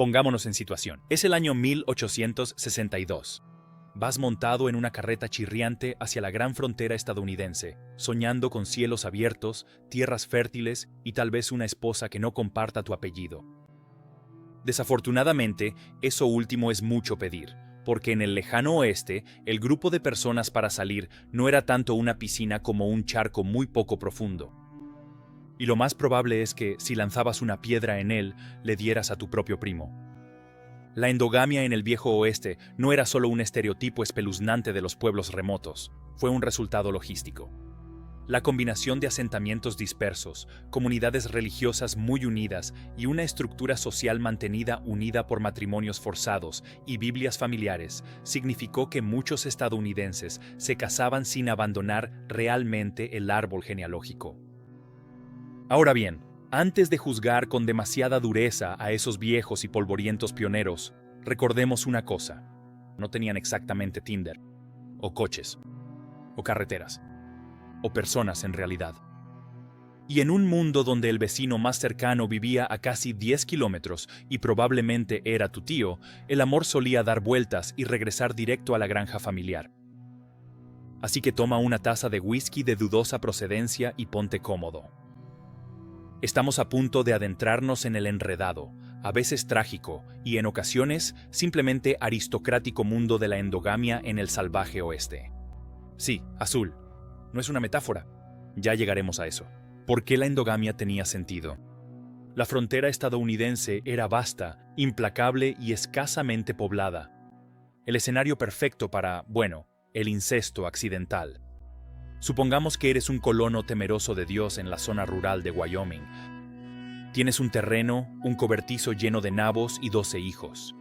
Pongámonos en situación. Es el año 1862. Vas montado en una carreta chirriante hacia la gran frontera estadounidense, soñando con cielos abiertos, tierras fértiles y tal vez una esposa que no comparta tu apellido. Desafortunadamente, eso último es mucho pedir, porque en el lejano oeste, el grupo de personas para salir no era tanto una piscina como un charco muy poco profundo. Y lo más probable es que, si lanzabas una piedra en él, le dieras a tu propio primo. La endogamia en el viejo oeste no era solo un estereotipo espeluznante de los pueblos remotos, fue un resultado logístico. La combinación de asentamientos dispersos, comunidades religiosas muy unidas y una estructura social mantenida unida por matrimonios forzados y Biblias familiares significó que muchos estadounidenses se casaban sin abandonar realmente el árbol genealógico. Ahora bien, antes de juzgar con demasiada dureza a esos viejos y polvorientos pioneros, recordemos una cosa: no tenían exactamente Tinder, o coches, o carreteras, o personas en realidad. Y en un mundo donde el vecino más cercano vivía a casi 10 kilómetros y probablemente era tu tío, el amor solía dar vueltas y regresar directo a la granja familiar. Así que toma una taza de whisky de dudosa procedencia y ponte cómodo. Estamos a punto de adentrarnos en el enredado, a veces trágico y en ocasiones simplemente aristocrático mundo de la endogamia en el salvaje oeste. Sí, azul. No es una metáfora. Ya llegaremos a eso. ¿Por qué la endogamia tenía sentido? La frontera estadounidense era vasta, implacable y escasamente poblada. El escenario perfecto para, bueno, el incesto accidental. Supongamos que eres un colono temeroso de Dios en la zona rural de Wyoming. Tienes un terreno, un cobertizo lleno de nabos y 12 hijos.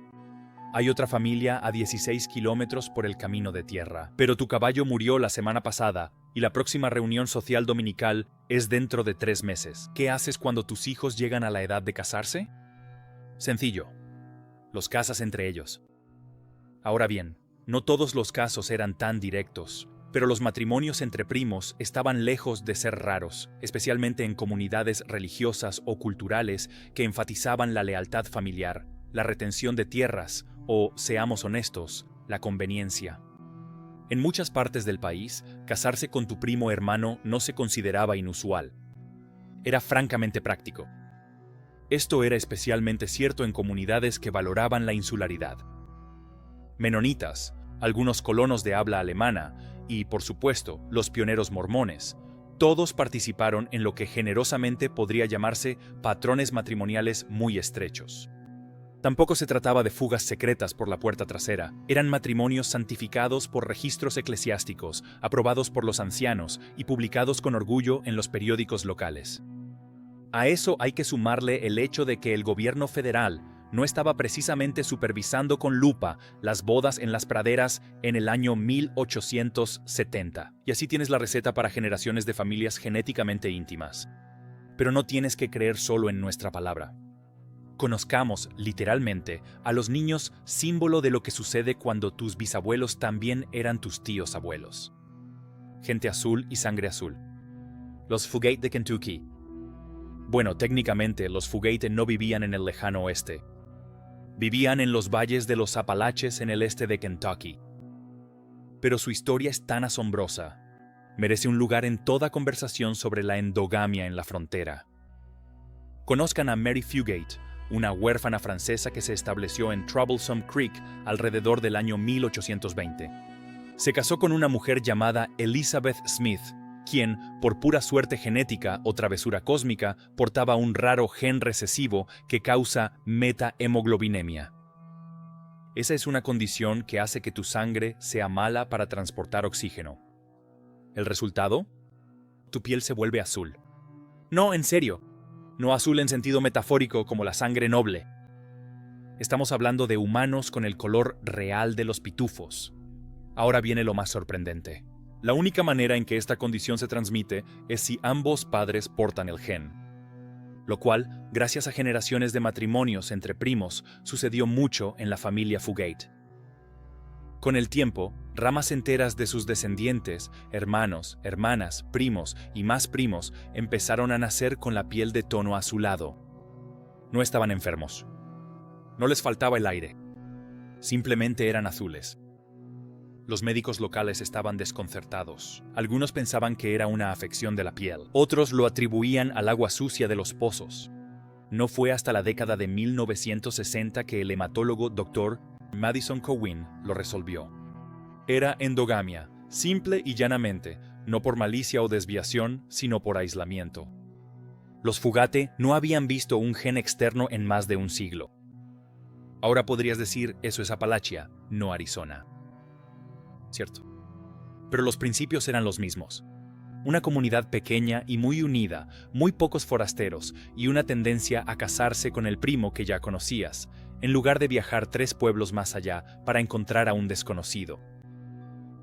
Hay otra familia a 16 kilómetros por el camino de tierra, pero tu caballo murió la semana pasada y la próxima reunión social dominical es dentro de 3 meses. ¿Qué haces cuando tus hijos llegan a la edad de casarse? Sencillo. Los casas entre ellos. Ahora bien, no todos los casos eran tan directos. Pero los matrimonios entre primos estaban lejos de ser raros, especialmente en comunidades religiosas o culturales que enfatizaban la lealtad familiar, la retención de tierras o, seamos honestos, la conveniencia. En muchas partes del país, casarse con tu primo hermano no se consideraba inusual. Era francamente práctico. Esto era especialmente cierto en comunidades que valoraban la insularidad. Menonitas, algunos colonos de habla alemana y, por supuesto, los pioneros mormones, todos participaron en lo que generosamente podría llamarse patrones matrimoniales muy estrechos. Tampoco se trataba de fugas secretas por la puerta trasera, eran matrimonios santificados por registros eclesiásticos, aprobados por los ancianos y publicados con orgullo en los periódicos locales. A eso hay que sumarle el hecho de que el gobierno federal no estaba precisamente supervisando con lupa las bodas en las praderas en el año 1870. Y así tienes la receta para generaciones de familias genéticamente íntimas. Pero no tienes que creer solo en nuestra palabra. Conozcamos, literalmente, a los niños símbolo de lo que sucede cuando tus bisabuelos también eran tus tíos abuelos. Gente azul y sangre azul. Los Fugate de Kentucky. Bueno, técnicamente, los Fugate no vivían en el lejano oeste. Vivían en los valles de los Apalaches en el este de Kentucky. Pero su historia es tan asombrosa. Merece un lugar en toda conversación sobre la endogamia en la frontera. Conozcan a Mary Fugate, una huérfana francesa que se estableció en Troublesome Creek alrededor del año 1820. Se casó con una mujer llamada Elizabeth Smith, quien, por pura suerte genética o travesura cósmica, portaba un raro gen recesivo que causa metahemoglobinemia. Esa es una condición que hace que tu sangre sea mala para transportar oxígeno. ¿El resultado? Tu piel se vuelve azul. No, en serio. No azul en sentido metafórico como la sangre noble. Estamos hablando de humanos con el color real de los pitufos. Ahora viene lo más sorprendente. La única manera en que esta condición se transmite es si ambos padres portan el gen. Lo cual, gracias a generaciones de matrimonios entre primos, sucedió mucho en la familia Fugate. Con el tiempo, ramas enteras de sus descendientes, hermanos, hermanas, primos y más primos, empezaron a nacer con la piel de tono azulado. No estaban enfermos. No les faltaba el aire. Simplemente eran azules. Los médicos locales estaban desconcertados. Algunos pensaban que era una afección de la piel. Otros lo atribuían al agua sucia de los pozos. No fue hasta la década de 1960 que el hematólogo Dr. Madison Cowan lo resolvió. Era endogamia, simple y llanamente, no por malicia o desviación, sino por aislamiento. Los Fugate no habían visto un gen externo en más de un siglo. Ahora podrías decir, eso es Appalachia, no Arizona. Cierto. Pero los principios eran los mismos. Una comunidad pequeña y muy unida, muy pocos forasteros y una tendencia a casarse con el primo que ya conocías, en lugar de viajar 3 pueblos más allá para encontrar a un desconocido.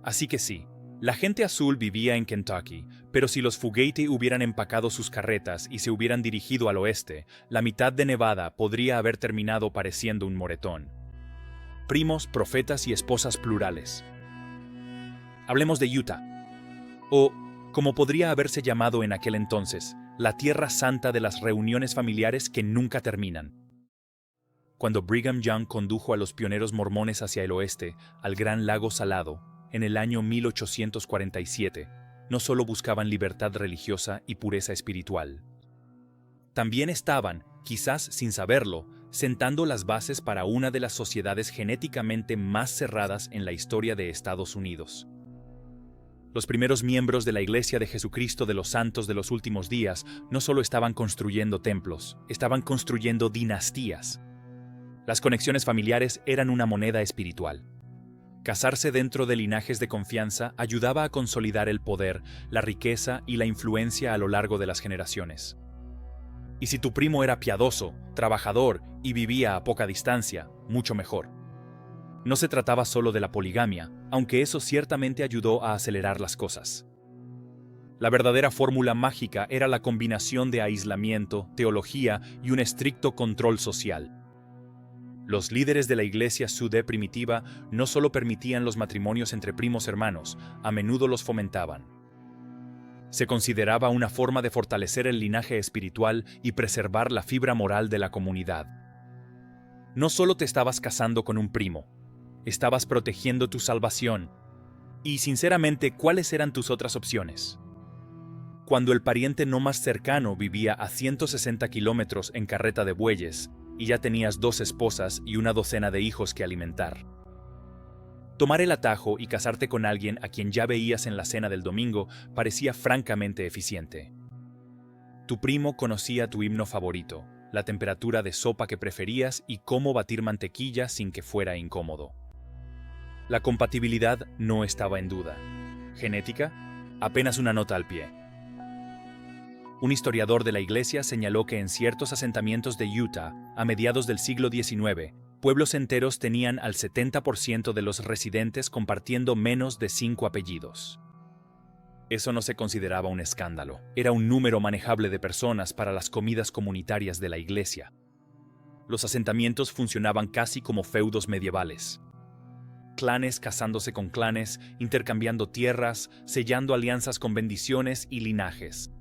Así que sí, la gente azul vivía en Kentucky, pero si los Fugate hubieran empacado sus carretas y se hubieran dirigido al oeste, la mitad de Nevada podría haber terminado pareciendo un moretón. Primos, profetas y esposas plurales. Hablemos de Utah, o, como podría haberse llamado en aquel entonces, la tierra santa de las reuniones familiares que nunca terminan. Cuando Brigham Young condujo a los pioneros mormones hacia el oeste, al Gran Lago Salado, en el año 1847, no solo buscaban libertad religiosa y pureza espiritual. También estaban, quizás sin saberlo, sentando las bases para una de las sociedades genéticamente más cerradas en la historia de Estados Unidos. Los primeros miembros de la Iglesia de Jesucristo de los Santos de los Últimos Días no solo estaban construyendo templos, estaban construyendo dinastías. Las conexiones familiares eran una moneda espiritual. Casarse dentro de linajes de confianza ayudaba a consolidar el poder, la riqueza y la influencia a lo largo de las generaciones. Y si tu primo era piadoso, trabajador y vivía a poca distancia, mucho mejor. No se trataba solo de la poligamia, aunque eso ciertamente ayudó a acelerar las cosas. La verdadera fórmula mágica era la combinación de aislamiento, teología y un estricto control social. Los líderes de la iglesia sudé primitiva no solo permitían los matrimonios entre primos hermanos, a menudo los fomentaban. Se consideraba una forma de fortalecer el linaje espiritual y preservar la fibra moral de la comunidad. No solo te estabas casando con un primo, estabas protegiendo tu salvación. Y, sinceramente, ¿cuáles eran tus otras opciones? Cuando el pariente no más cercano vivía a 160 kilómetros en carreta de bueyes y ya tenías 2 esposas y una docena de hijos que alimentar. Tomar el atajo y casarte con alguien a quien ya veías en la cena del domingo parecía francamente eficiente. Tu primo conocía tu himno favorito, la temperatura de sopa que preferías y cómo batir mantequilla sin que fuera incómodo. La compatibilidad no estaba en duda. ¿Genética? Apenas una nota al pie. Un historiador de la iglesia señaló que en ciertos asentamientos de Utah, a mediados del siglo XIX, pueblos enteros tenían al 70% de los residentes compartiendo menos de 5 apellidos. Eso no se consideraba un escándalo. Era un número manejable de personas para las comidas comunitarias de la iglesia. Los asentamientos funcionaban casi como feudos medievales. Clanes casándose con clanes, intercambiando tierras, sellando alianzas con bendiciones y linajes.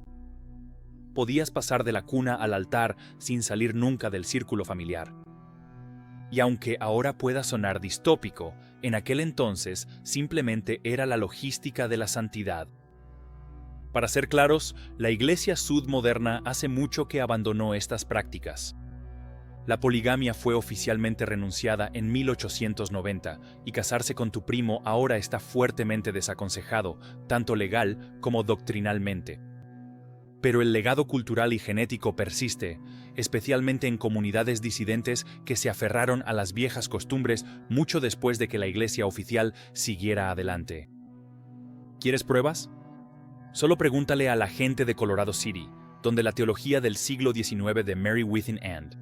Podías pasar de la cuna al altar sin salir nunca del círculo familiar. Y aunque ahora pueda sonar distópico, en aquel entonces simplemente era la logística de la santidad. Para ser claros, la iglesia sudmoderna hace mucho que abandonó estas prácticas. La poligamia fue oficialmente renunciada en 1890 y casarse con tu primo ahora está fuertemente desaconsejado, tanto legal como doctrinalmente. Pero el legado cultural y genético persiste, especialmente en comunidades disidentes que se aferraron a las viejas costumbres mucho después de que la iglesia oficial siguiera adelante. ¿Quieres pruebas? Solo pregúntale a la gente de Colorado City, donde la teología del siglo XIX de Mary Within And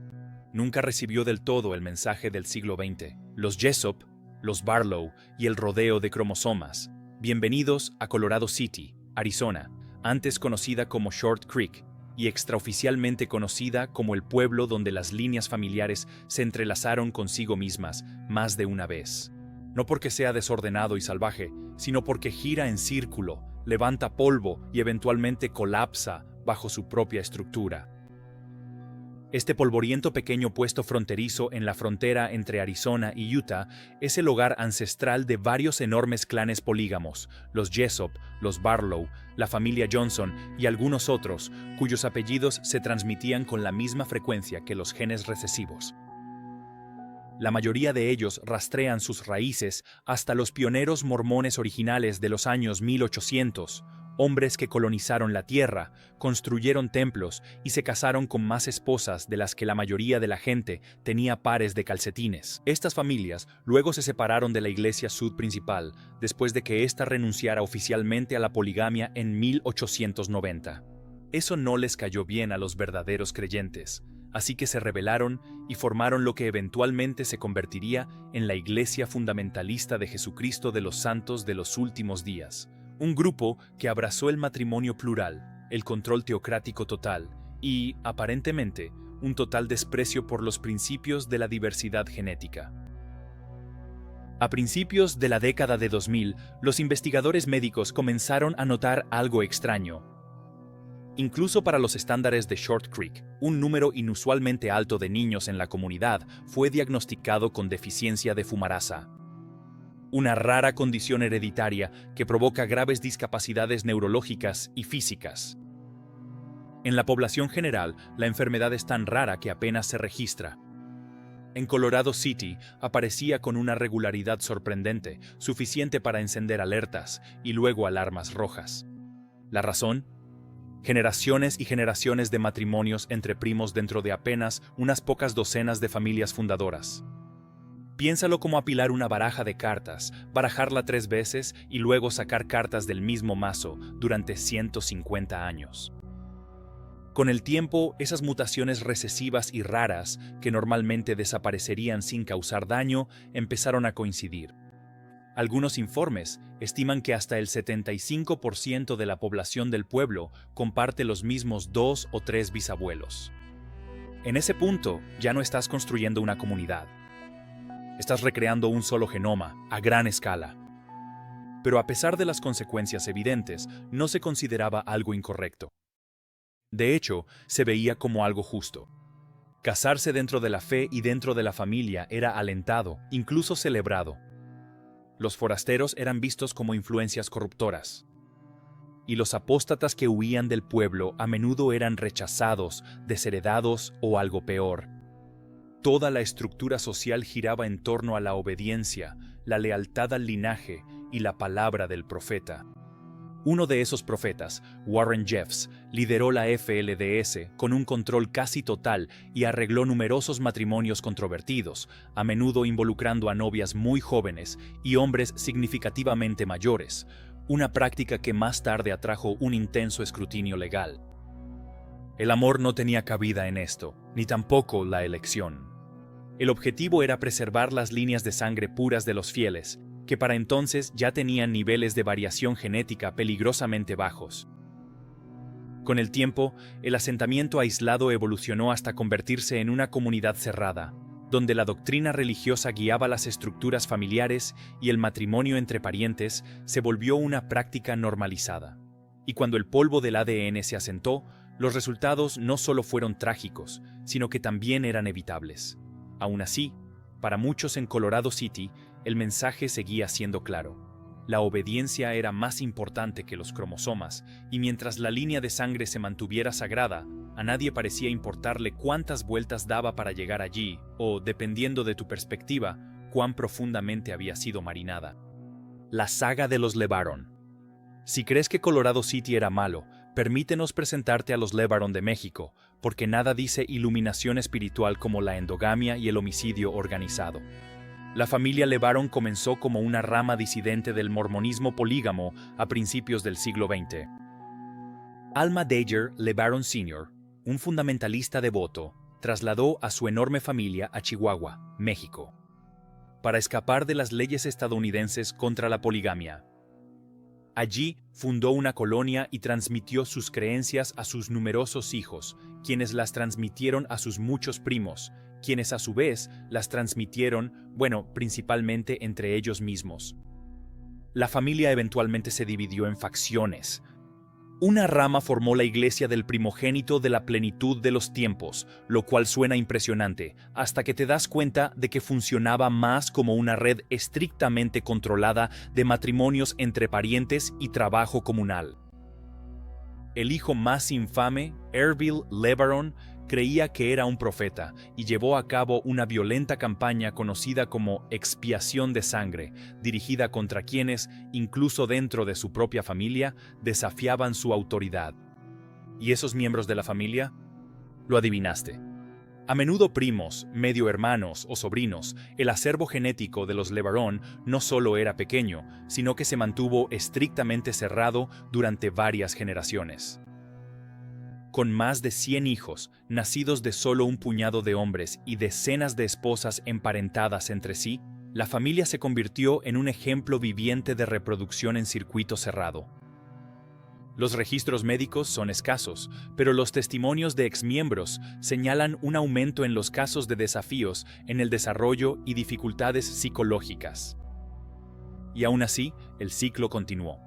nunca recibió del todo el mensaje del siglo XX. Los Jessup, los Barlow y el rodeo de cromosomas. Bienvenidos a Colorado City, Arizona, antes conocida como Short Creek y extraoficialmente conocida como el pueblo donde las líneas familiares se entrelazaron consigo mismas más de una vez. No porque sea desordenado y salvaje, sino porque gira en círculo, levanta polvo y eventualmente colapsa bajo su propia estructura. Este polvoriento pequeño puesto fronterizo en la frontera entre Arizona y Utah es el hogar ancestral de varios enormes clanes polígamos, los Jessup, los Barlow, la familia Johnson y algunos otros, cuyos apellidos se transmitían con la misma frecuencia que los genes recesivos. La mayoría de ellos rastrean sus raíces hasta los pioneros mormones originales de los años 1800, hombres que colonizaron la tierra, construyeron templos y se casaron con más esposas de las que la mayoría de la gente tenía pares de calcetines. Estas familias luego se separaron de la Iglesia Sud principal después de que ésta renunciara oficialmente a la poligamia en 1890. Eso no les cayó bien a los verdaderos creyentes, así que se rebelaron y formaron lo que eventualmente se convertiría en la Iglesia Fundamentalista de Jesucristo de los Santos de los Últimos Días. Un grupo que abrazó el matrimonio plural, el control teocrático total y, aparentemente, un total desprecio por los principios de la diversidad genética. A principios de la década de 2000, los investigadores médicos comenzaron a notar algo extraño. Incluso para los estándares de Short Creek, un número inusualmente alto de niños en la comunidad fue diagnosticado con deficiencia de fumarasa, una rara condición hereditaria que provoca graves discapacidades neurológicas y físicas. En la población general, la enfermedad es tan rara que apenas se registra. En Colorado City aparecía con una regularidad sorprendente, suficiente para encender alertas y luego alarmas rojas. ¿La razón? Generaciones y generaciones de matrimonios entre primos dentro de apenas unas pocas docenas de familias fundadoras. Piénsalo como apilar una baraja de cartas, barajarla 3 veces y luego sacar cartas del mismo mazo durante 150 años. Con el tiempo, esas mutaciones recesivas y raras, que normalmente desaparecerían sin causar daño, empezaron a coincidir. Algunos informes estiman que hasta el 75% de la población del pueblo comparte los mismos 2 o 3 bisabuelos. En ese punto, ya no estás construyendo una comunidad. Estás recreando un solo genoma, a gran escala. Pero a pesar de las consecuencias evidentes, no se consideraba algo incorrecto. De hecho, se veía como algo justo. Casarse dentro de la fe y dentro de la familia era alentado, incluso celebrado. Los forasteros eran vistos como influencias corruptoras. Y los apóstatas que huían del pueblo a menudo eran rechazados, desheredados o algo peor. Toda la estructura social giraba en torno a la obediencia, la lealtad al linaje y la palabra del profeta. Uno de esos profetas, Warren Jeffs, lideró la FLDS con un control casi total y arregló numerosos matrimonios controvertidos, a menudo involucrando a novias muy jóvenes y hombres significativamente mayores, una práctica que más tarde atrajo un intenso escrutinio legal. El amor no tenía cabida en esto, ni tampoco la elección. El objetivo era preservar las líneas de sangre puras de los fieles, que para entonces ya tenían niveles de variación genética peligrosamente bajos. Con el tiempo, el asentamiento aislado evolucionó hasta convertirse en una comunidad cerrada, donde la doctrina religiosa guiaba las estructuras familiares y el matrimonio entre parientes se volvió una práctica normalizada. Y cuando el polvo del ADN se asentó, los resultados no solo fueron trágicos, sino que también eran evitables. Aún así, para muchos en Colorado City, el mensaje seguía siendo claro. La obediencia era más importante que los cromosomas, y mientras la línea de sangre se mantuviera sagrada, a nadie parecía importarle cuántas vueltas daba para llegar allí, o, dependiendo de tu perspectiva, cuán profundamente había sido marinada. La saga de los LeBaron. Si crees que Colorado City era malo, permítenos presentarte a los LeBaron de México, porque nada dice iluminación espiritual como la endogamia y el homicidio organizado. La familia LeBaron comenzó como una rama disidente del mormonismo polígamo a principios del siglo XX. Alma Dager LeBaron Sr., un fundamentalista devoto, trasladó a su enorme familia a Chihuahua, México, para escapar de las leyes estadounidenses contra la poligamia. Allí fundó una colonia y transmitió sus creencias a sus numerosos hijos, quienes las transmitieron a sus muchos primos, quienes a su vez las transmitieron, principalmente entre ellos mismos. La familia eventualmente se dividió en facciones. Una rama formó la iglesia del primogénito de la plenitud de los tiempos, lo cual suena impresionante, hasta que te das cuenta de que funcionaba más como una red estrictamente controlada de matrimonios entre parientes y trabajo comunal. El hijo más infame, Erbil Lebaron, creía que era un profeta y llevó a cabo una violenta campaña conocida como expiación de sangre, dirigida contra quienes, incluso dentro de su propia familia, desafiaban su autoridad. ¿Y esos miembros de la familia? Lo adivinaste. A menudo primos, medio hermanos o sobrinos, el acervo genético de los Lebaron no solo era pequeño, sino que se mantuvo estrictamente cerrado durante varias generaciones. Con más de 100 hijos, nacidos de solo un puñado de hombres y decenas de esposas emparentadas entre sí, la familia se convirtió en un ejemplo viviente de reproducción en circuito cerrado. Los registros médicos son escasos, pero los testimonios de exmiembros señalan un aumento en los casos de desafíos en el desarrollo y dificultades psicológicas. Y aún así, el ciclo continuó.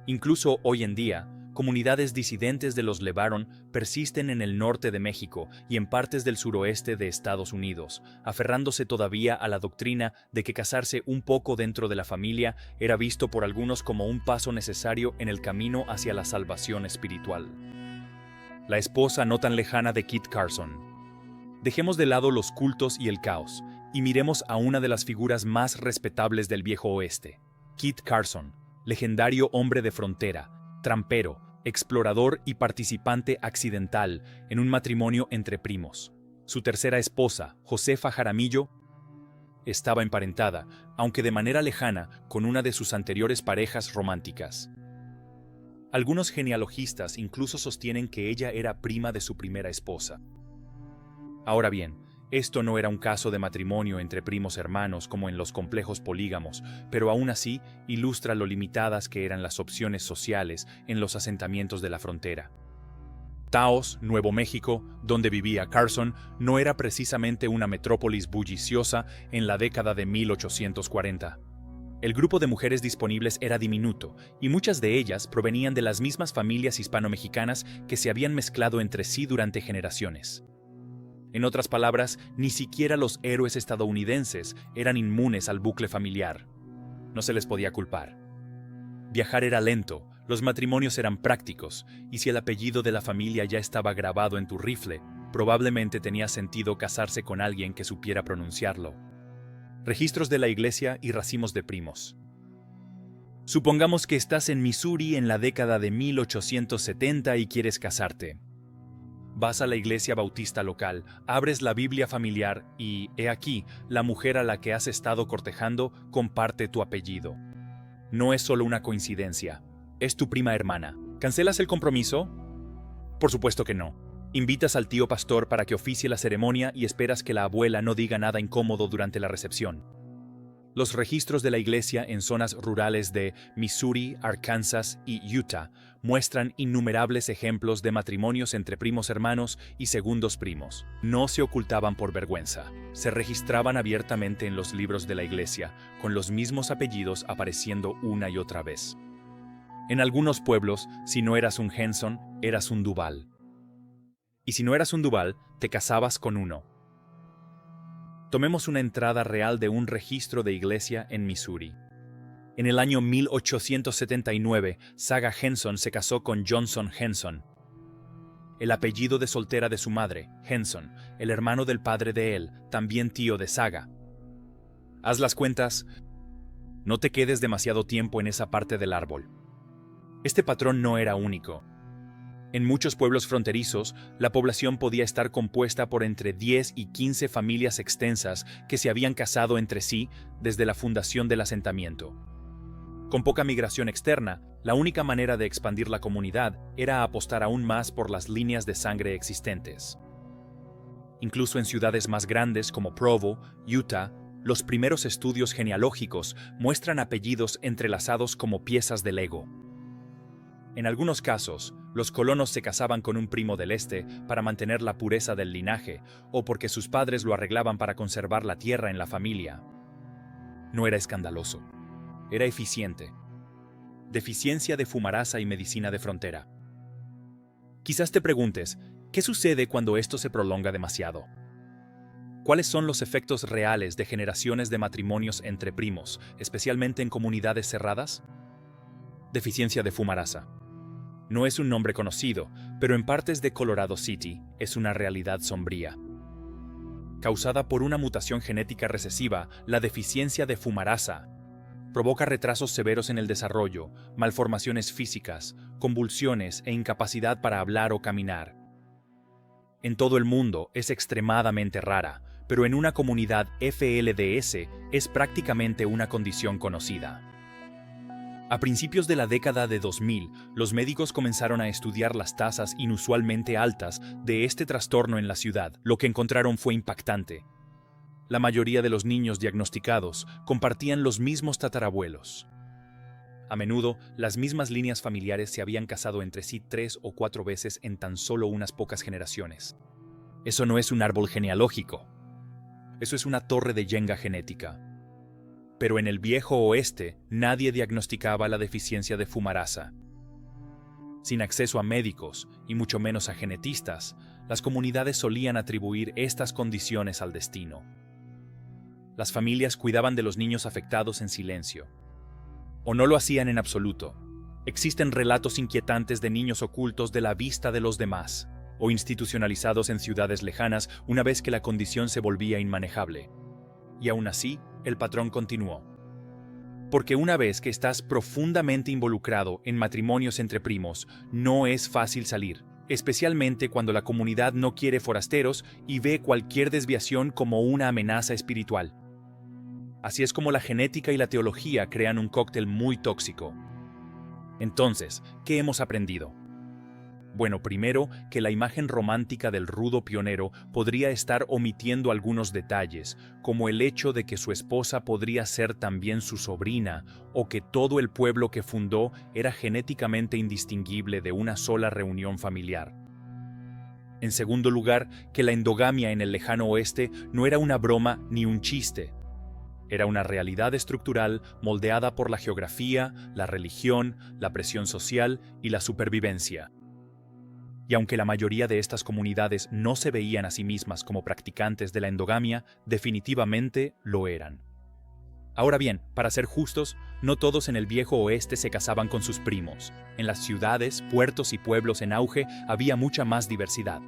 Incluso hoy en día, comunidades disidentes de los Lebaron persisten en el norte de México y en partes del suroeste de Estados Unidos, aferrándose todavía a la doctrina de que casarse un poco dentro de la familia era visto por algunos como un paso necesario en el camino hacia la salvación espiritual. La esposa no tan lejana de Kit Carson. Dejemos de lado los cultos y el caos, y miremos a una de las figuras más respetables del viejo oeste, Kit Carson, legendario hombre de frontera, trampero, explorador y participante accidental en un matrimonio entre primos. Su tercera esposa, Josefa Jaramillo, estaba emparentada, aunque de manera lejana, con una de sus anteriores parejas románticas. Algunos genealogistas incluso sostienen que ella era prima de su primera esposa. Ahora bien, esto no era un caso de matrimonio entre primos hermanos como en los complejos polígamos, pero aún así ilustra lo limitadas que eran las opciones sociales en los asentamientos de la frontera. Taos, Nuevo México, donde vivía Carson, no era precisamente una metrópolis bulliciosa en la década de 1840. El grupo de mujeres disponibles era diminuto, y muchas de ellas provenían de las mismas familias hispano-mexicanas que se habían mezclado entre sí durante generaciones. En otras palabras, ni siquiera los héroes estadounidenses eran inmunes al bucle familiar. No se les podía culpar. Viajar era lento, los matrimonios eran prácticos, y si el apellido de la familia ya estaba grabado en tu rifle, probablemente tenía sentido casarse con alguien que supiera pronunciarlo. Registros de la iglesia y racimos de primos. Supongamos que estás en Missouri en la década de 1870 y quieres casarte. Vas a la iglesia bautista local, abres la Biblia familiar y, he aquí, la mujer a la que has estado cortejando comparte tu apellido. No es solo una coincidencia, es tu prima hermana. ¿Cancelas el compromiso? Por supuesto que no. Invitas al tío pastor para que oficie la ceremonia y esperas que la abuela no diga nada incómodo durante la recepción. Los registros de la iglesia en zonas rurales de Missouri, Arkansas y Utah muestran innumerables ejemplos de matrimonios entre primos hermanos y segundos primos. No se ocultaban por vergüenza, se registraban abiertamente en los libros de la iglesia, con los mismos apellidos apareciendo una y otra vez. En algunos pueblos, si no eras un Henson, eras un Duval. Y si no eras un Duval, te casabas con uno. Tomemos una entrada real de un registro de iglesia en Missouri. En el año 1879, Saga Henson se casó con Johnson Henson. El apellido de soltera de su madre, Henson, el hermano del padre de él, también tío de Saga. Haz las cuentas. No te quedes demasiado tiempo en esa parte del árbol. Este patrón no era único. En muchos pueblos fronterizos, la población podía estar compuesta por entre 10 y 15 familias extensas que se habían casado entre sí desde la fundación del asentamiento. Con poca migración externa, la única manera de expandir la comunidad era apostar aún más por las líneas de sangre existentes. Incluso en ciudades más grandes como Provo, Utah, los primeros estudios genealógicos muestran apellidos entrelazados como piezas de Lego. En algunos casos, los colonos se casaban con un primo del este para mantener la pureza del linaje o porque sus padres lo arreglaban para conservar la tierra en la familia. No era escandaloso. Era eficiente. Deficiencia de fumarasa y medicina de frontera. Quizás te preguntes, ¿qué sucede cuando esto se prolonga demasiado? ¿Cuáles son los efectos reales de generaciones de matrimonios entre primos, especialmente en comunidades cerradas? Deficiencia de fumarasa. No es un nombre conocido, pero en partes de Colorado City es una realidad sombría. Causada por una mutación genética recesiva, la deficiencia de fumarasa provoca retrasos severos en el desarrollo, malformaciones físicas, convulsiones e incapacidad para hablar o caminar. En todo el mundo es extremadamente rara, pero en una comunidad FLDS es prácticamente una condición conocida. A principios de la década de 2000, los médicos comenzaron a estudiar las tasas inusualmente altas de este trastorno en la ciudad. Lo que encontraron fue impactante. La mayoría de los niños diagnosticados compartían los mismos tatarabuelos. A menudo, las mismas líneas familiares se habían casado entre sí 3 o 4 veces en tan solo unas pocas generaciones. Eso no es un árbol genealógico. Eso es una torre de Jenga genética. Pero en el viejo oeste, nadie diagnosticaba la deficiencia de fumarasa. Sin acceso a médicos, y mucho menos a genetistas, las comunidades solían atribuir estas condiciones al destino. Las familias cuidaban de los niños afectados en silencio. O no lo hacían en absoluto. Existen relatos inquietantes de niños ocultos de la vista de los demás, o institucionalizados en ciudades lejanas una vez que la condición se volvía inmanejable. Y aún así, el patrón continuó. Porque una vez que estás profundamente involucrado en matrimonios entre primos, no es fácil salir, especialmente cuando la comunidad no quiere forasteros y ve cualquier desviación como una amenaza espiritual. Así es como la genética y la teología crean un cóctel muy tóxico. Entonces, ¿qué hemos aprendido? Bueno, primero, que la imagen romántica del rudo pionero podría estar omitiendo algunos detalles, como el hecho de que su esposa podría ser también su sobrina, o que todo el pueblo que fundó era genéticamente indistinguible de una sola reunión familiar. En segundo lugar, que la endogamia en el lejano oeste no era una broma ni un chiste. Era una realidad estructural moldeada por la geografía, la religión, la presión social y la supervivencia. Y aunque la mayoría de estas comunidades no se veían a sí mismas como practicantes de la endogamia, definitivamente lo eran. Ahora bien, para ser justos, no todos en el viejo oeste se casaban con sus primos. En las ciudades, puertos y pueblos en auge había mucha más diversidad.